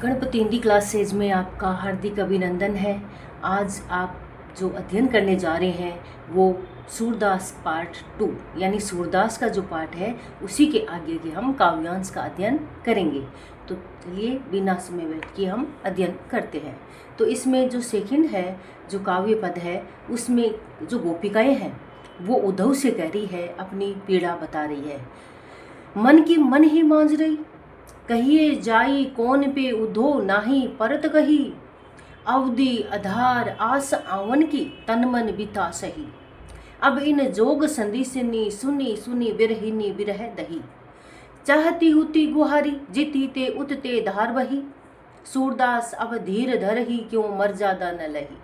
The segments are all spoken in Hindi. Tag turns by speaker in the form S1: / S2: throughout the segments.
S1: गणपति हिंदी क्लासेज में आपका हार्दिक अभिनंदन है। आज आप जो अध्ययन करने जा रहे हैं वो सूरदास पार्ट 2 यानी सूरदास का जो पार्ट है उसी के आगे के हम काव्यांश का अध्ययन करेंगे। तो चलिए बिना समय व्यर्थ किए हम अध्ययन करते हैं। तो इसमें जो सेकंड है, जो काव्य पद है, उसमें जो गोपिकाएं हैं वो उद्धव से कह रही है, अपनी पीड़ा बता रही है। मन की मन ही मांझ रही, कहिए जाई कौन पे उधो नाही परत कही। अवधि आधार आस आवन की तन मन बिता सही। अब इन जोग संदिसनी सुनी सुनी बिरहिनी बिरह दही। चाहती हुती गुहारी जिती ते उतते धार बही। सूरदास अब धीर धर ही क्यों मर ज्यादा न लही।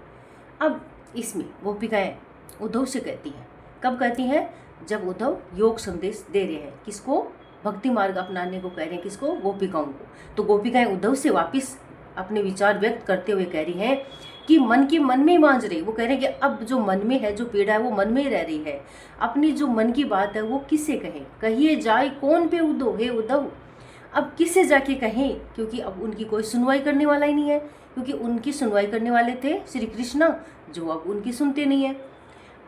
S1: अब इसमें गोपिकाएं उद्धव से कहती हैं। कब कहती हैं? जब उद्धव योग संदेश दे रहे हैं। किसको? भक्ति मार्ग अपनाने को कह रहे हैं। किसको? गोपिकाओं को। तो गोपिकाएं उद्धव से वापिस अपने विचार व्यक्त करते हुए कह रही हैं कि मन की मन में मांझ रही। वो कह रहे हैं कि अब जो मन में है, जो पीड़ा है वो मन में ही रह रही है। अपनी जो मन की बात है वो किससे कहें? कहिए जाए कौन पे उद्धव, हे उद्धव। अब किससे जाके कहें? क्योंकि अब उनकी कोई सुनवाई करने वाला ही नहीं है। क्योंकि उनकी सुनवाई करने वाले थे श्री कृष्ण, जो अब उनकी सुनते नहीं है।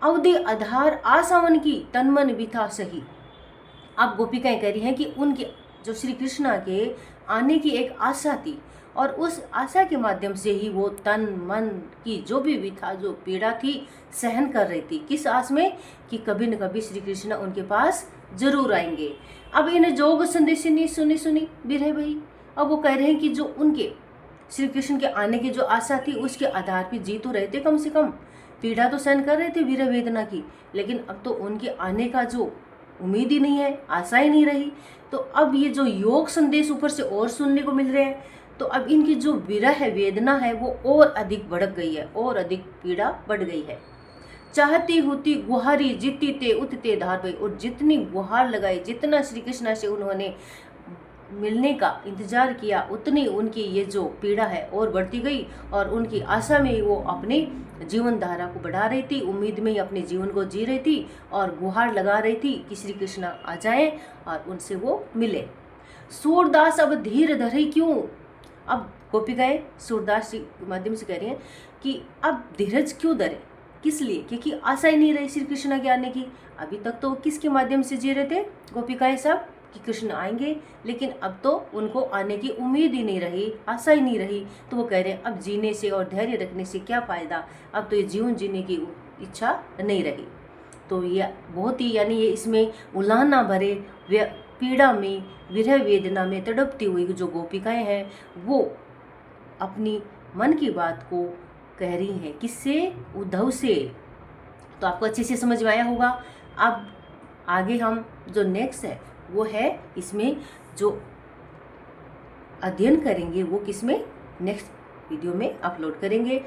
S1: अवधि आधार आसावन की तन मन बिथा सही। अब गोपिकाएं कह रही हैं कि उनके जो श्री कृष्णा के आने की एक आशा थी और उस आशा के माध्यम से ही वो तन मन की जो भी विथा, जो पीड़ा थी, सहन कर रही थी। किस आस में? कि कभी न कभी श्री कृष्ण उनके पास जरूर आएंगे। अब इन्हें जोग संदेशिनी सुनी सुनी बिरह भई। अब वो कह रहे हैं कि जो उनके श्री कृष्ण के आने की जो आशा थी उसके आधार पर जी तो रहे थे, कम से कम पीड़ा तो सहन कर रहे थे वीर वेदना की, लेकिन अब तो उनके आने का जो उम्मीद ही नहीं है, आशा ही नहीं रही। तो अब ये जो योग संदेश ऊपर से और सुनने को मिल रहे हैं, तो अब इनकी जो विरह है, वेदना है, वो और अधिक भड़क गई है, और अधिक पीड़ा बढ़ गई है। चाहती होती गुहारी जितती ते उतते धार भई। और जितनी गुहार लगाई, जितना श्री कृष्ण से उन्होंने मिलने का इंतजार किया, उतनी उनकी ये जो पीड़ा है और बढ़ती गई। और उनकी आशा में वो अपने जीवन धारा को बढ़ा रही थी, उम्मीद में ही अपने जीवन को जी रही थी और गुहार लगा रही थी कि श्री कृष्ण आ जाएं और उनसे वो मिले। सूरदास अब धीर धरे क्यों। अब गोपिकाएं सूरदास जी के माध्यम से कह रही हैं कि अब धीरज क्यों धरे, किस लिए? क्योंकि आशा ही नहीं रही श्री कृष्ण के आने की। अभी तक तो किसके माध्यम से जी रहे थे गोपिकाएं सब, कि कृष्ण आएंगे, लेकिन अब तो उनको आने की उम्मीद ही नहीं रही, आशा ही नहीं रही। तो वो कह रहे हैं अब जीने से और धैर्य रखने से क्या फ़ायदा, अब तो ये जीवन जीने की इच्छा नहीं रही। तो ये बहुत ही, यानी ये इसमें उलाहना भरे पीड़ा में, विरह वेदना में तड़पती हुई जो गोपिकाएं हैं वो अपनी मन की बात को कह रही हैं। किससे? उद्धव से। तो आपको अच्छे से समझ में आया होगा। अब आगे हम जो नेक्स्ट है वो है, इसमें जो अध्ययन करेंगे वो किसमें, नेक्स्ट वीडियो में अपलोड करेंगे।